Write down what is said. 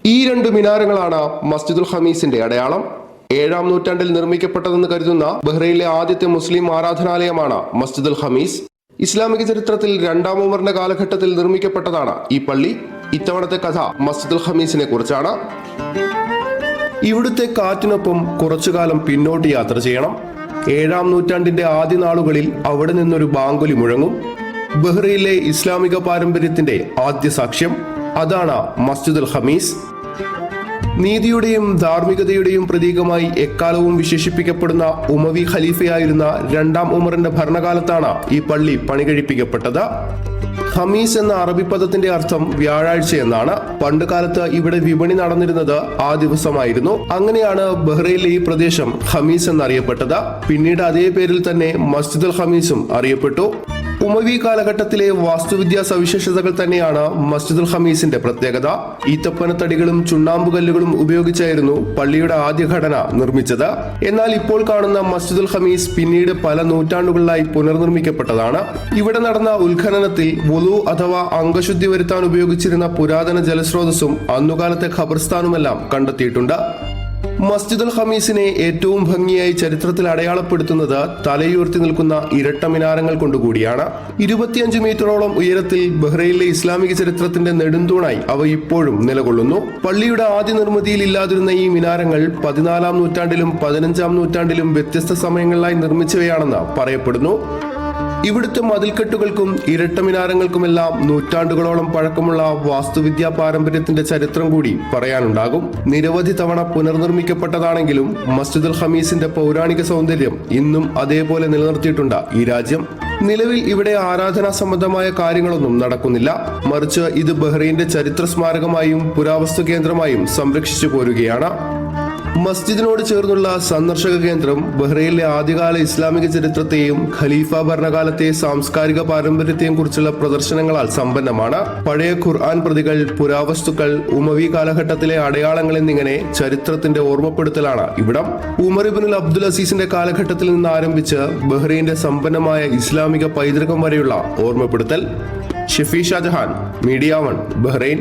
ഈ രണ്ട് മിനാരങ്ങളാണ് മസ്ജിദുൽ ഖമീസിന്റെ അടയാളം. 7-ാം നൂറ്റാണ്ടിൽ നിർമ്മിക്കപ്പെട്ടതെന്ന് കരുതുന്ന ബഹ്റൈനിലെ ആദ്യത്തെ മുസ്ലിം ആരാധനാലയമാണ് മസ്ജിദുൽ ഖമീസ്. ഇസ്ലാമിക ചരിത്രത്തിൽ 2-ാം ഉമറിന്റെ കാലഘട്ടത്തിൽ നിർമ്മിക്കപ്പെട്ടതാണ് ഈ പള്ളി. ഇത്തവണത്തെ കഥ മസ്ജിദുൽ ഖമീസിനെ കുറിച്ചാണ്. ഇവിടുത്തെ കാറ്റിനൊപ്പം കുറച്ചുകാലം പിന്നോട്ട് യാത്ര ചെയ്യണം. 7-ാം നൂറ്റാണ്ടിന്റെ ആദ്യ നാളുകളിൽ അവിടെ നിന്നൊരു ബാങ്കുലി മുഴങ്ങും. ബഹ്റൈനിലെ ഇസ്ലാമിക പാരമ്പര്യത്തിന്റെ ആദ്യ സാക്ഷ്യം അതാണ് മസ്ജിദുൽ ഖമീസ്. നീതിയുടെയും ധാർമ്മികതയുടെയും പ്രതീകമായി എക്കാലവും വിശേഷിപ്പിക്കപ്പെടുന്ന ഉമവി ഖലീഫയായിരുന്ന 2-ാം ഉമറിന്റെ ഭരണകാലത്താണ് ഈ പള്ളി പണികഴിപ്പിക്കപ്പെട്ടത്. ഖമീസ് എന്ന അറബി പദത്തിന്റെ അർത്ഥം വ്യാഴാഴ്ച എന്നാണ്. പണ്ട് കാലത്ത് ഇവിടെ വിപണി നടന്നിരുന്നത് ആ ദിവസമായിരുന്നു. അങ്ങനെയാണ് ബഹ്റൈനിലെ ഈ പ്രദേശം ഖമീസ് എന്നറിയപ്പെട്ടത്. പിന്നീട് അതേ പേരിൽ തന്നെ മസ്ജിദുൽ ഖമീസും അറിയപ്പെട്ടു. ഉമവി കാലഘട്ടത്തിലെ വാസ്തുവിദ്യാ സവിശേഷതകൾ തന്നെയാണ് മസ്ജിദുൽ ഖമീസിന്റെ പ്രത്യേകത. ഈത്തപ്പനത്തടികളും ചുണ്ണാമ്പുകല്ലുകളും ഉപയോഗിച്ചായിരുന്നു പള്ളിയുടെ ആദ്യ ഘടന നിർമ്മിച്ചത്. എന്നാൽ ഇപ്പോൾ കാണുന്ന മസ്ജിദുൽ ഖമീസ് പിന്നീട് പല നൂറ്റാണ്ടുകളിലായി പുനർനിർമ്മിക്കപ്പെട്ടതാണ്. ഇവിടെ നടന്ന ഉത്ഖനനത്തിൽ വുളു അഥവാ അംഗശുദ്ധി വരുത്താൻ ഉപയോഗിച്ചിരുന്ന പുരാതന ജലസ്രോതസ്സും അന്നുകാലത്തെ ഖബർസ്ഥാനുമെല്ലാം കണ്ടെത്തിയിട്ടുണ്ട്. മസ്ജിദുൽ ഖമീസിനെ ഏറ്റവും ഭംഗിയായി ചരിത്രത്തിൽ അടയാളപ്പെടുത്തുന്നത് തലയുയർത്തി നിൽക്കുന്ന ഇരട്ട മിനാരങ്ങൾ കൊണ്ടുകൂടിയാണ്. 25 മീറ്ററോളം ഉയരത്തിൽ ബഹ്റൈനിലെ ഇസ്ലാമിക ചരിത്രത്തിന്റെ നെടുന്തൂണായി അവ ഇപ്പോഴും നിലകൊള്ളുന്നു. പള്ളിയുടെ ആദ്യ നിർമ്മിതിയിൽ ഇല്ലാതിരുന്ന ഈ മിനാരങ്ങൾ 14-ാം നൂറ്റാണ്ടിലും 15-ാം നൂറ്റാണ്ടിലും വ്യത്യസ്ത സമയങ്ങളിലായി നിർമ്മിച്ചവയാണെന്ന് പറയപ്പെടുന്നു. ഇവിടുത്തെ മതിൽക്കെട്ടുകൾക്കും ഇരട്ട മിനാരങ്ങൾക്കുമെല്ലാം നൂറ്റാണ്ടുകളോളം പഴക്കമുള്ള വാസ്തുവിദ്യാ പാരമ്പര്യത്തിന്റെ ചരിത്രം കൂടി പറയാനുണ്ടാകും. നിരവധി തവണ പുനർനിർമ്മിക്കപ്പെട്ടതാണെങ്കിലും മസ്ജിദുൽ ഖമീസിന്റെ പൗരാണിക സൗന്ദര്യം ഇന്നും അതേപോലെ നിലനിർത്തിയിട്ടുണ്ട് ഈ രാജ്യം. നിലവിൽ ഇവിടെ ആരാധനാ സംബന്ധമായ കാര്യങ്ങളൊന്നും നടക്കുന്നില്ല. മറിച്ച് ഇത് ബഹ്റൈന്റെ ചരിത്ര സ്മാരകമായും പുരാവസ്തു കേന്ദ്രമായും സംരക്ഷിച്ചു പോരുകയാണ്. മസ്ജിദിനോട് ചേർന്നുള്ള സന്ദർശക കേന്ദ്രം ബഹ്റൈനിലെ ആദ്യകാല ഇസ്ലാമിക ചരിത്രത്തെയും ഖലീഫ ഭരണകാലത്തെ സാംസ്കാരിക പാരമ്പര്യത്തെയും കുറിച്ചുള്ള പ്രദർശനങ്ങളാൽ സമ്പന്നമാണ്. പഴയ ഖുർആൻ പ്രതികൾ, പുരാവസ്തുക്കൾ, ഉമവി കാലഘട്ടത്തിലെ അടയാളങ്ങൾ എന്നിങ്ങനെ ചരിത്രത്തിന്റെ ഓർമ്മപ്പെടുത്തലാണ് ഇവിടം. ഉമർ ഇബ്നുൽ അബ്ദുൽ അസീസിന്റെ കാലഘട്ടത്തിൽ നിന്ന് ആരംഭിച്ച് ബഹ്റൈന്റെ സമ്പന്നമായ ഇസ്ലാമിക പൈതൃകം വരെയുള്ള ഓർമ്മപ്പെടുത്തൽ. Shafi Shahjahan, media 1, Bahrain.